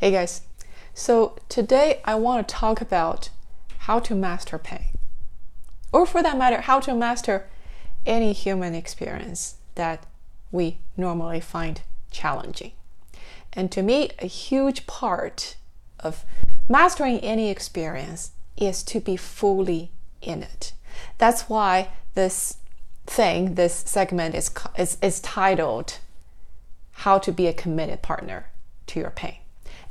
Hey guys, so today I want to talk about how to master pain, or for that matter, how to master any human experience that we normally find challenging. And to me, a huge part of mastering any experience is to be fully in it. That's why this segment is titled How to Be a Committed Partner to Your Pain.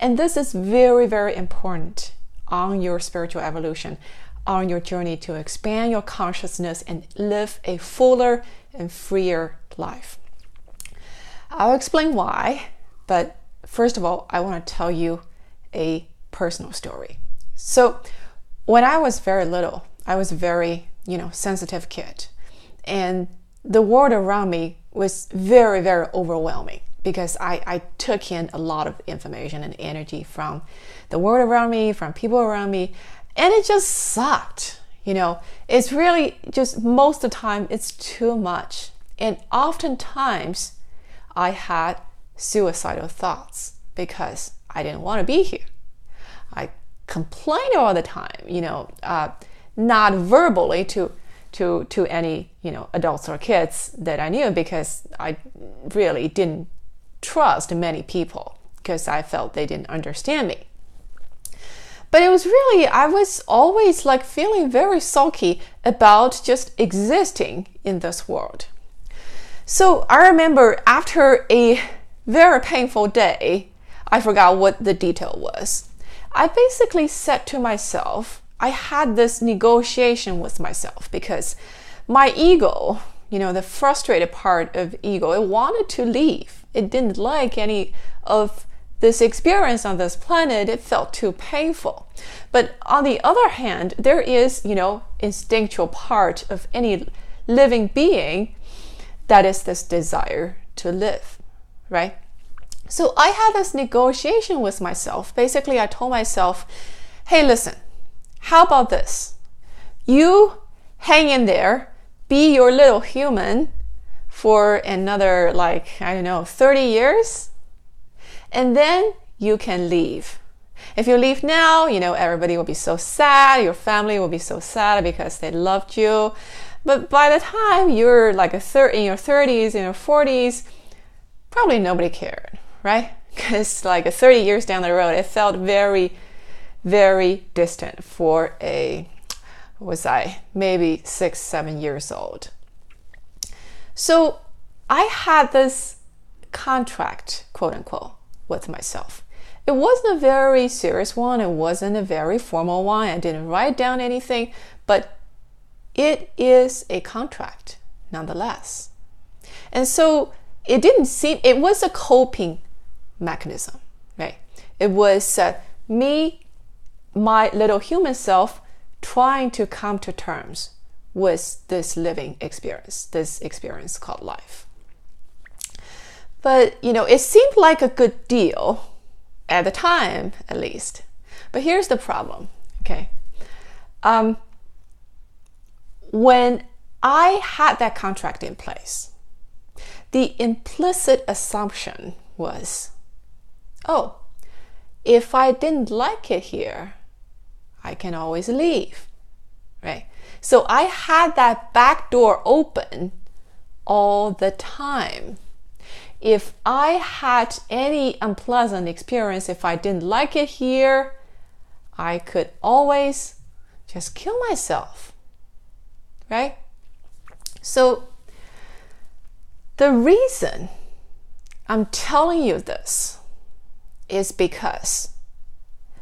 And this is very, very important on your spiritual evolution, on your journey to expand your consciousness and live a fuller and freer life. I'll explain why, but first of all, I want to tell you a personal story. So when I was very little, I was a very, sensitive kid. And the world around me was very, very overwhelming because I took in a lot of information and energy from the world around me, from people around me, and it just sucked. It's really just most of the time it's too much. And oftentimes I had suicidal thoughts because I didn't want to be here. I complained all the time, not verbally to any, adults or kids that I knew because I really didn't trust many people because I felt they didn't understand me. But it was really, I was always feeling very sulky about just existing in this world. So I remember after a very painful day, I forgot what the detail was. I basically said to myself, I had this negotiation with myself because my ego, the frustrated part of ego, it wanted to leave. It didn't like any of this experience on this planet. It felt too painful. But on the other hand, there is, instinctual part of any living being that is this desire to live, right? So I had this negotiation with myself. Basically, I told myself, hey, listen, how about this? You hang in there, be your little human for another 30 years, and then you can leave. If you leave now, everybody will be so sad, your family will be so sad because they loved you. But by the time you're in your 30s, in your 40s, probably nobody cared, right? Because 30 years down the road, it felt very, very distant for maybe 6-7 years old. So I had this contract, quote unquote, with myself. It wasn't a very serious one. It wasn't a very formal one. I didn't write down anything, but it is a contract nonetheless. And so it was a coping mechanism, right? It was me, my little human self, trying to come to terms with this living experience, this experience called life. But, it seemed like a good deal at the time, at least. But here's the problem, okay? When I had that contract in place, the implicit assumption was, if I didn't like it here, I can always leave, right? So I had that back door open all the time. If I had any unpleasant experience, if I didn't like it here, I could always just kill myself, right? So the reason I'm telling you this is because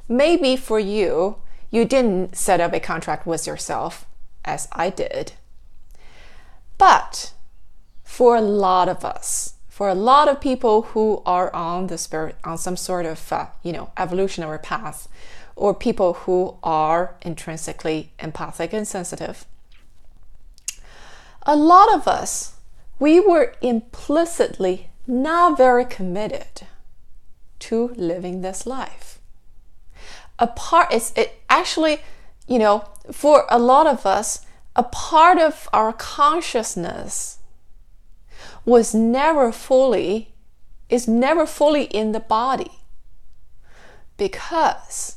maybe for you, you didn't set up a contract with yourself as I did. But for a lot of us, for a lot of people who are on some sort of, evolutionary path, or people who are intrinsically empathic and sensitive, a lot of us, we were implicitly not very committed to living this life. For a lot of us, a part of our consciousness is never fully in the body. because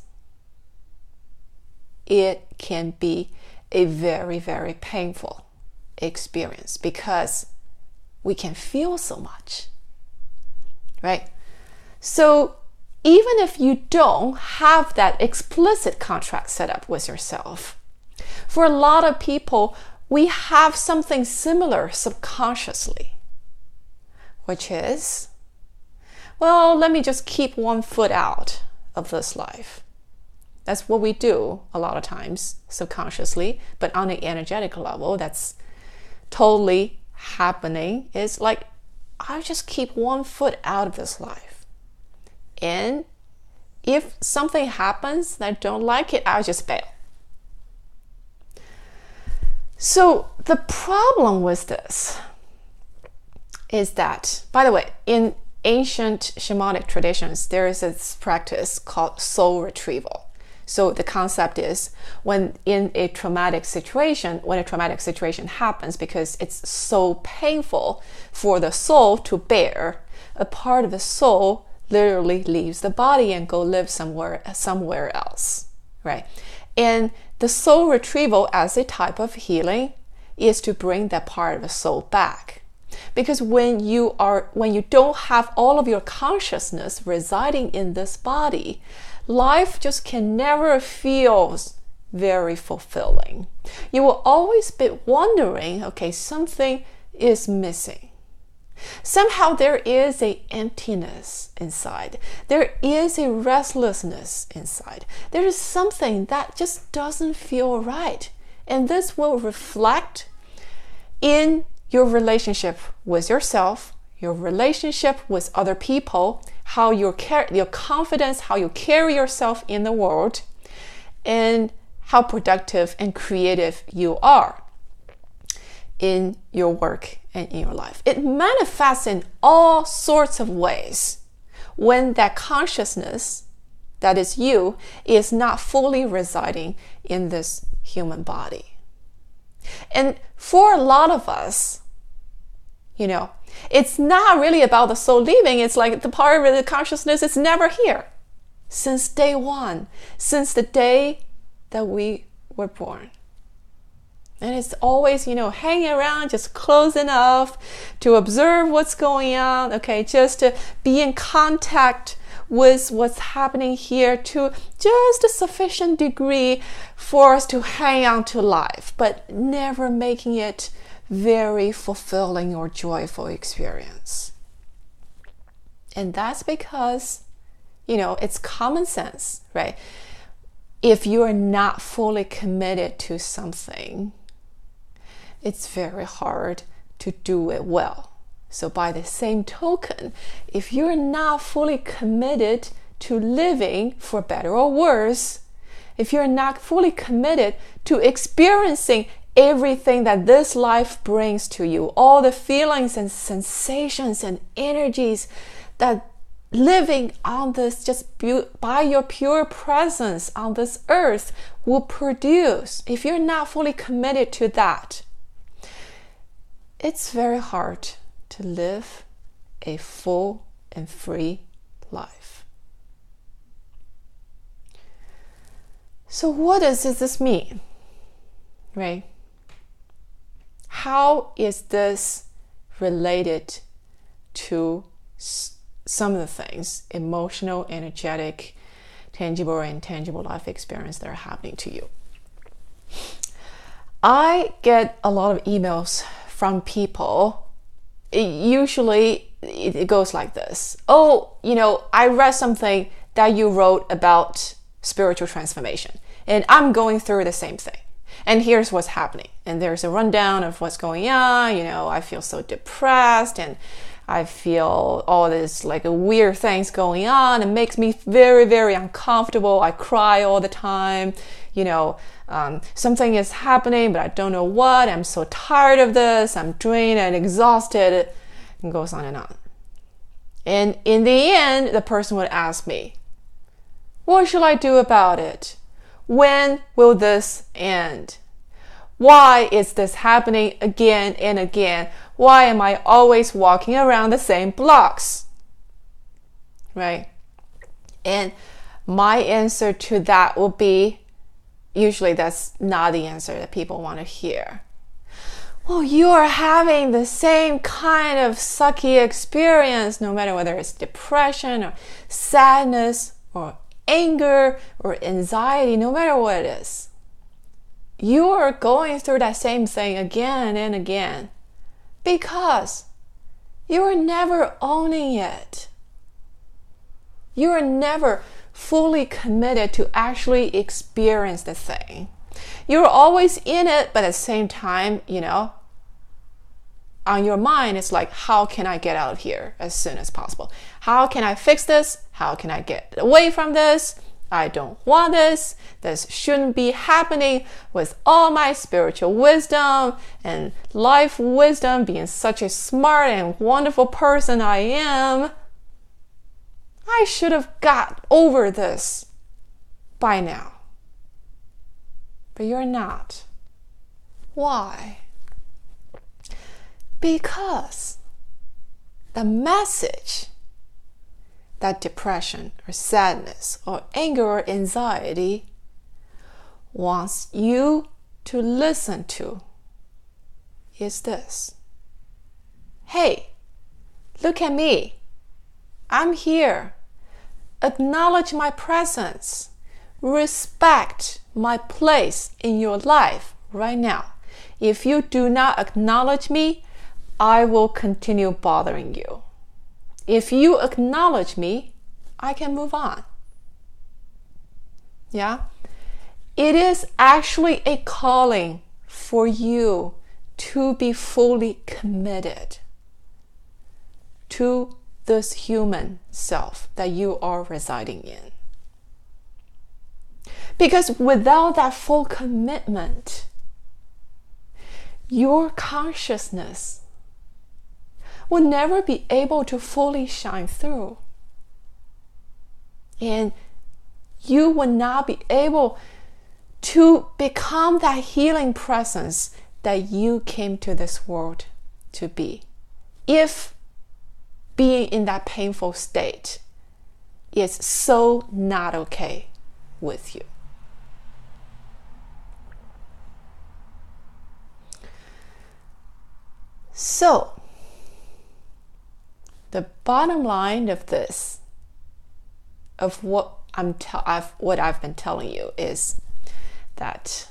it can be a very, very painful experience because we can feel so much, right? So even if you don't have that explicit contract set up with yourself, for a lot of people, we have something similar subconsciously, which is, well, let me just keep one foot out of this life. That's what we do a lot of times subconsciously, but on the energetic level, that's totally happening. It's like, I just keep one foot out of this life. And if something happens that I don't like it, I'll just bail. So the problem with this is that, by the way, in ancient shamanic traditions, there is this practice called soul retrieval. So the concept is when a traumatic situation happens, because it's so painful for the soul to bear, a part of the soul literally leaves the body and go live somewhere else, right? And the soul retrieval as a type of healing is to bring that part of the soul back. Because when you don't have all of your consciousness residing in this body, life just can never feel very fulfilling. You will always be wondering, okay, something is missing. Somehow there is an emptiness inside. There is a restlessness inside. There is something that just doesn't feel right. And this will reflect in your relationship with yourself, your relationship with other people, how your confidence, how you carry yourself in the world, and how productive and creative you are in your work and in your life. It manifests in all sorts of ways when that consciousness, that is you, is not fully residing in this human body. And for a lot of us, it's not really about the soul leaving. It's like the part of the consciousness is never here since day one, since the day that we were born. And it's always, hanging around, just close enough to observe what's going on, okay, just to be in contact with what's happening here to just a sufficient degree for us to hang on to life, but never making it very fulfilling or joyful experience. And that's because, it's common sense, right? If you are not fully committed to something, it's very hard to do it well. So by the same token, if you're not fully committed to living, for better or worse, if you're not fully committed to experiencing everything that this life brings to you, all the feelings and sensations and energies that living on this, just by your pure presence on this earth will produce, if you're not fully committed to that, it's very hard to live a full and free life. So what does this mean, right? How is this related to some of the things, emotional, energetic, tangible or intangible life experience that are happening to you? I get a lot of emails from people. Usually it goes like this. Oh, I read something that you wrote about spiritual transformation, and I'm going through the same thing. And here's what's happening. And there's a rundown of what's going on. I feel so depressed and I feel all this weird things going on. It makes me very, very uncomfortable. I cry all the time. Something is happening, but I don't know what. I'm so tired of this. I'm drained and exhausted. It goes on and on. And in the end, the person would ask me, what should I do about it? When will this end? Why is this happening again and again? Why am I always walking around the same blocks? Right? And my answer to that would be, usually that's not the answer that people want to hear. Well, you are having the same kind of sucky experience, no matter whether it's depression or sadness or anger or anxiety, no matter what it is. You are going through that same thing again and again because you are never owning it. You are never fully committed to actually experience the thing. You're always in it, but at the same time, on your mind, it's like, how can I get out of here as soon as possible? How can I fix this? How can I get away from this? I don't want this. This shouldn't be happening. With all my spiritual wisdom and life wisdom, being such a smart and wonderful person I am, I should have got over this by now. But you're not. Why? Because the message that depression or sadness or anger or anxiety wants you to listen to is this. Hey, look at me. I'm here. Acknowledge my presence. Respect my place in your life right now. If you do not acknowledge me, I will continue bothering you. If you acknowledge me, I can move on. Yeah? It is actually a calling for you to be fully committed to this human self that you are residing in. Because without that full commitment, your consciousness will never be able to fully shine through. And you will not be able to become that healing presence that you came to this world to be. If being in that painful state is so not okay with you. So, the bottom line of this, of what I've been telling you, is that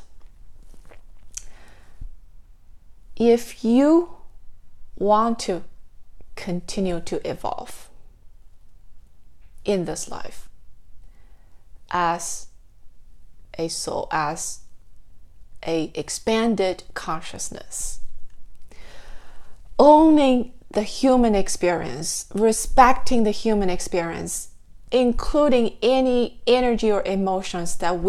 if you want to continue to evolve in this life as a soul, as a expanded consciousness, owning the human experience, respecting the human experience, including any energy or emotions that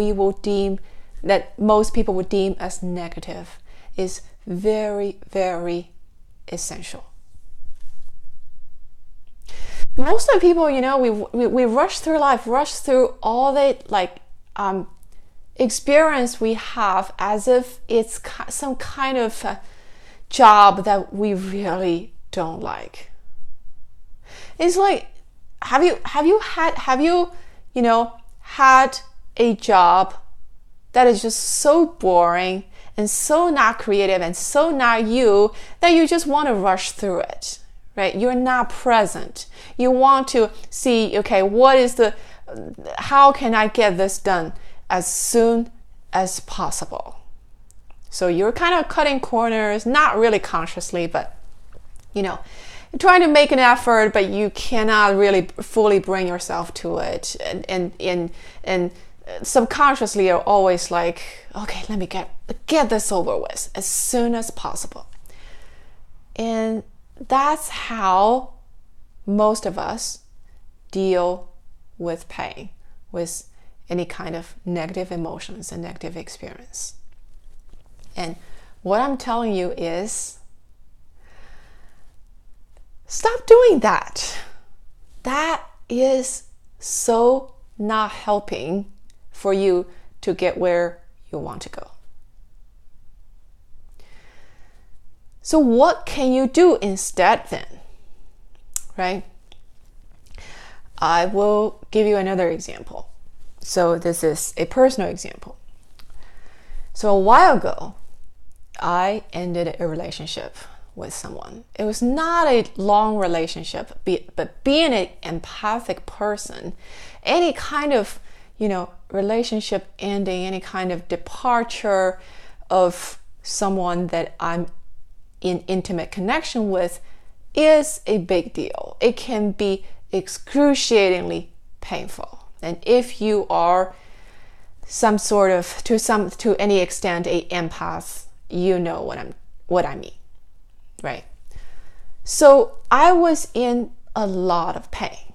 that most people would deem as negative, is very, very essential. Most of the people, we rush through life, rush through all the experience we have as if it's some kind of job that we really don't like. It's like, have you had a job that is just so boring and so not creative and so not you that you just want to rush through it, right? You're not present. You want to see, okay, how can I get this done as soon as possible? So you're kind of cutting corners, not really consciously, but you're trying to make an effort, but you cannot really fully bring yourself to it. And subconsciously you're always like, okay, let me get this over with as soon as possible. And that's how most of us deal with pain, with any kind of negative emotions and negative experience. And what I'm telling you is, stop doing that. That is so not helping for you to get where you want to go. So what can you do instead then? Right? I will give you another example. So this is a personal example. So a while ago, I ended a relationship with someone. It was not a long relationship, but being an empathic person, any kind of, relationship ending, any kind of departure of someone that I'm in intimate connection with is a big deal. It can be excruciatingly painful. And if you are to any extent a empath, you know what I mean, right? So I was in a lot of pain,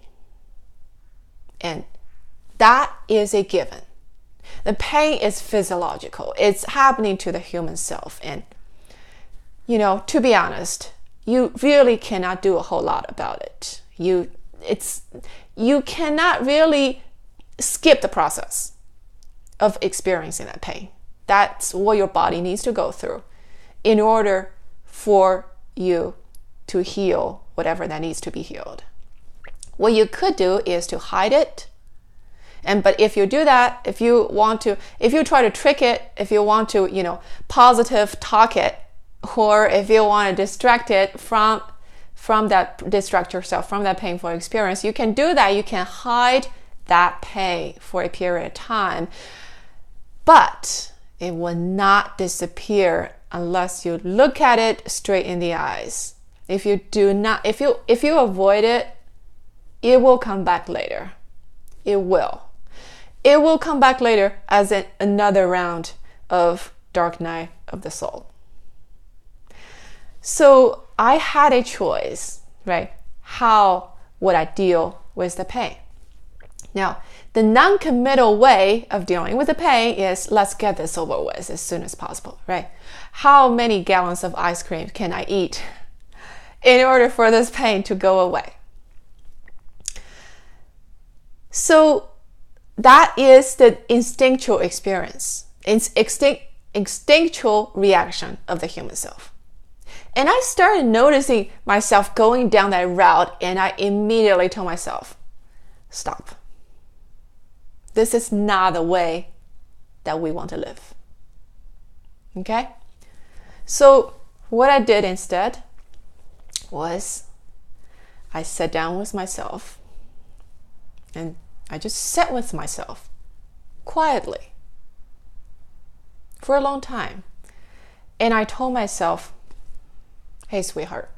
and that is a given. The pain is physiological. It's happening to the human self, and to be honest, you really cannot do a whole lot about it. You cannot really skip the process of experiencing that pain. That's what your body needs to go through in order for you to heal whatever that needs to be healed. What you could do is to hide it. But if you do that, if you try to trick it, if you want to, positive talk it, or if you want to distract yourself from that painful experience, you can do that. You can hide that pain for a period of time, but it will not disappear unless you look at it straight in the eyes. If you avoid it, it will come back later. It will come back later as another round of dark night of the soul. So I had a choice, right? How would I deal with the pain? Now, the non-committal way of dealing with the pain is, let's get this over with as soon as possible, right? How many gallons of ice cream can I eat in order for this pain to go away? So that is the instinctual experience. It's instinctual reaction of the human self. And I started noticing myself going down that route, and I immediately told myself, stop. This is not the way that we want to live. Okay? So what I did instead was I sat down with myself, and I just sat with myself quietly for a long time. And I told myself, hey, sweetheart,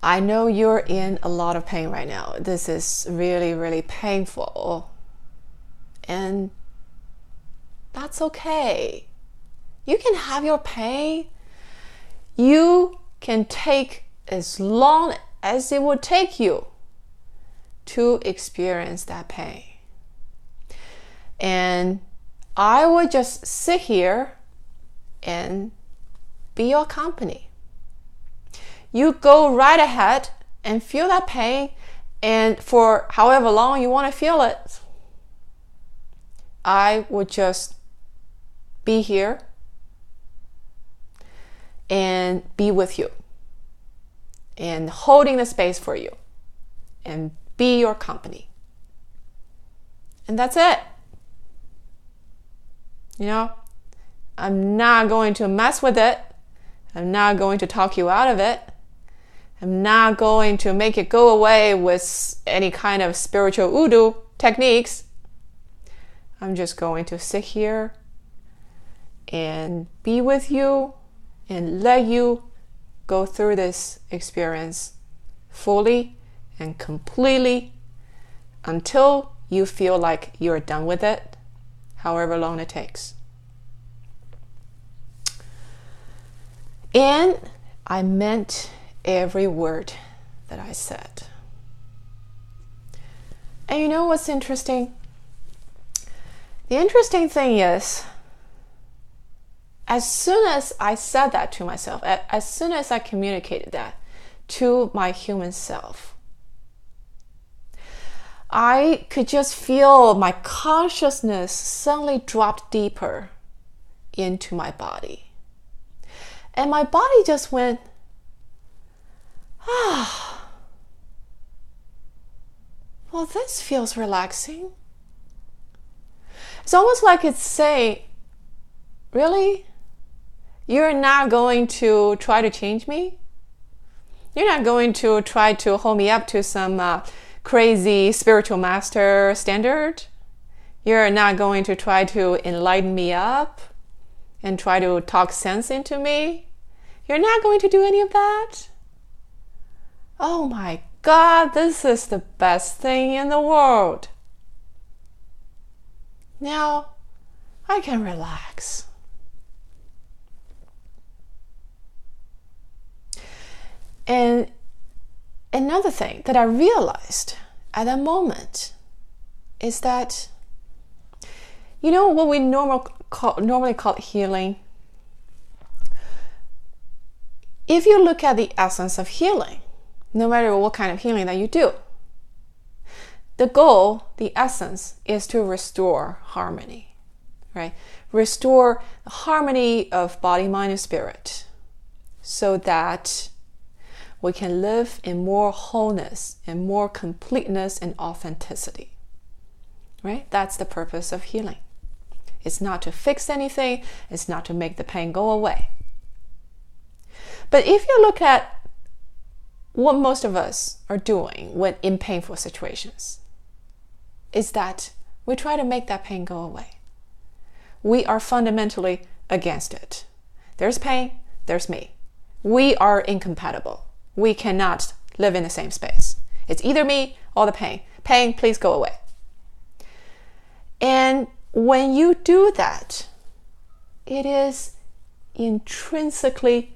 I know you're in a lot of pain right now. This is really, really painful. And that's okay. You can have your pain. You can take as long as it would take you to experience that pain. And I would just sit here and be your company. You go right ahead and feel that pain, and for however long you want to feel it, I would just be here and be with you and holding the space for you and be your company. And that's it. I'm not going to mess with it. I'm not going to talk you out of it. I'm not going to make it go away with any kind of spiritual voodoo techniques. I'm just going to sit here and be with you and let you go through this experience fully and completely until you feel like you're done with it, however long it takes. And I meant every word that I said. And you know what's interesting? The interesting thing is, as soon as I said that to myself, as soon as I communicated that to my human self, I could just feel my consciousness suddenly drop deeper into my body. And my body just went, well, this feels relaxing. It's almost like it's saying, really? You're not going to try to change me? You're not going to try to hold me up to some crazy spiritual master standard? You're not going to try to enlighten me up and try to talk sense into me? You're not going to do any of that? Oh my God, this is the best thing in the world. Now I can relax. And another thing that I realized at that moment is that, you know what we normally call healing? If you look at the essence of healing, no matter what kind of healing that you do, the goal, the essence, is to restore harmony, right? Restore the harmony of body, mind, and spirit so that we can live in more wholeness and more completeness and authenticity, right? That's the purpose of healing. It's not to fix anything. It's not to make the pain go away. But if you look at what most of us are doing when in painful situations, is that we try to make that pain go away. We are fundamentally against it. There's pain, there's me. We are incompatible. We cannot live in the same space. It's either me or the pain. Pain, please go away. And when you do that, it is intrinsically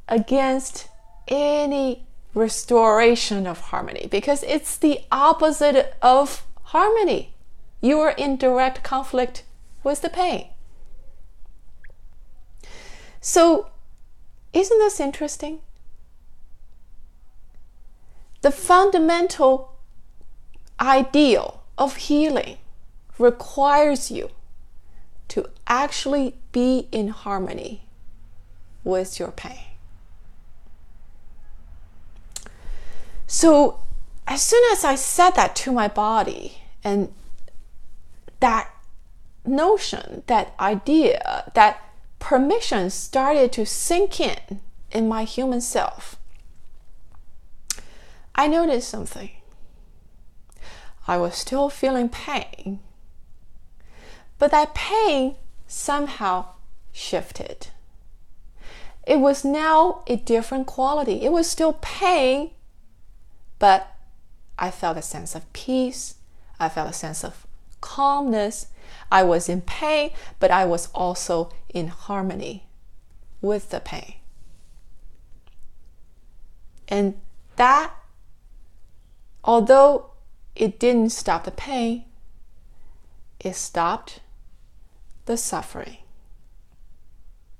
against any restoration of harmony, because it's the opposite of harmony. You are in direct conflict with the pain. So, isn't this interesting? The fundamental ideal of healing requires you to actually be in harmony with your pain. So as soon as I said that to my body, and that notion, that idea, that permission started to sink in my human self, I noticed something. I was still feeling pain, but that pain somehow shifted. It was now a different quality. It was still pain, but I felt a sense of peace. I felt a sense of calmness. I was in pain, but I was also in harmony with the pain. And that, although it didn't stop the pain, it stopped the suffering.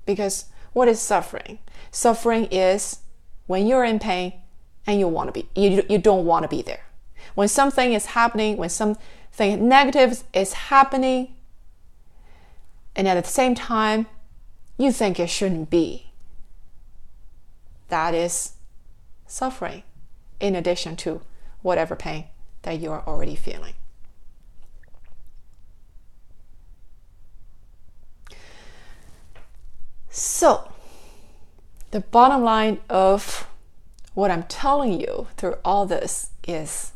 Because what is suffering? Suffering is when you're in pain and you don't want to be there. When something is happening, when something negative is happening, and at the same time, you think it shouldn't be. That is suffering, in addition to whatever pain that you are already feeling. So, the bottom line of what I'm telling you through all this is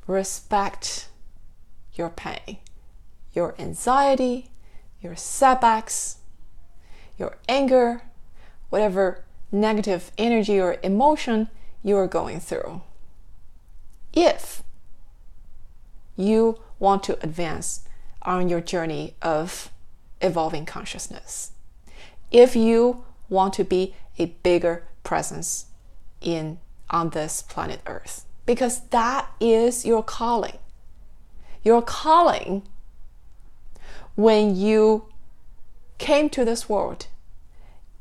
respect your pain, your anxiety, your setbacks, your anger, whatever negative energy or emotion you are going through. If you want to advance on your journey of evolving consciousness, if you want to be a bigger presence on this planet Earth, because that is your calling. Your calling when you came to this world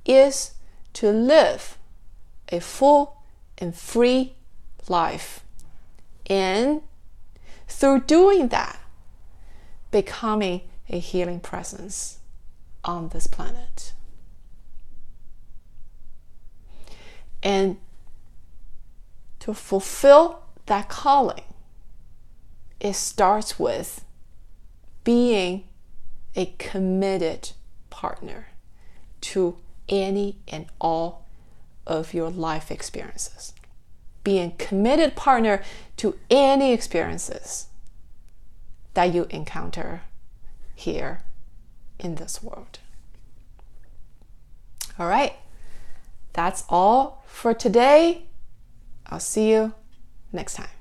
is to live a full and free life, and through doing that, becoming a healing presence on this planet. And to fulfill that calling, it starts with being a committed partner to any and all of your life experiences. Being a committed partner to any experiences that you encounter here in this world. All right, that's all for today. I'll see you next time.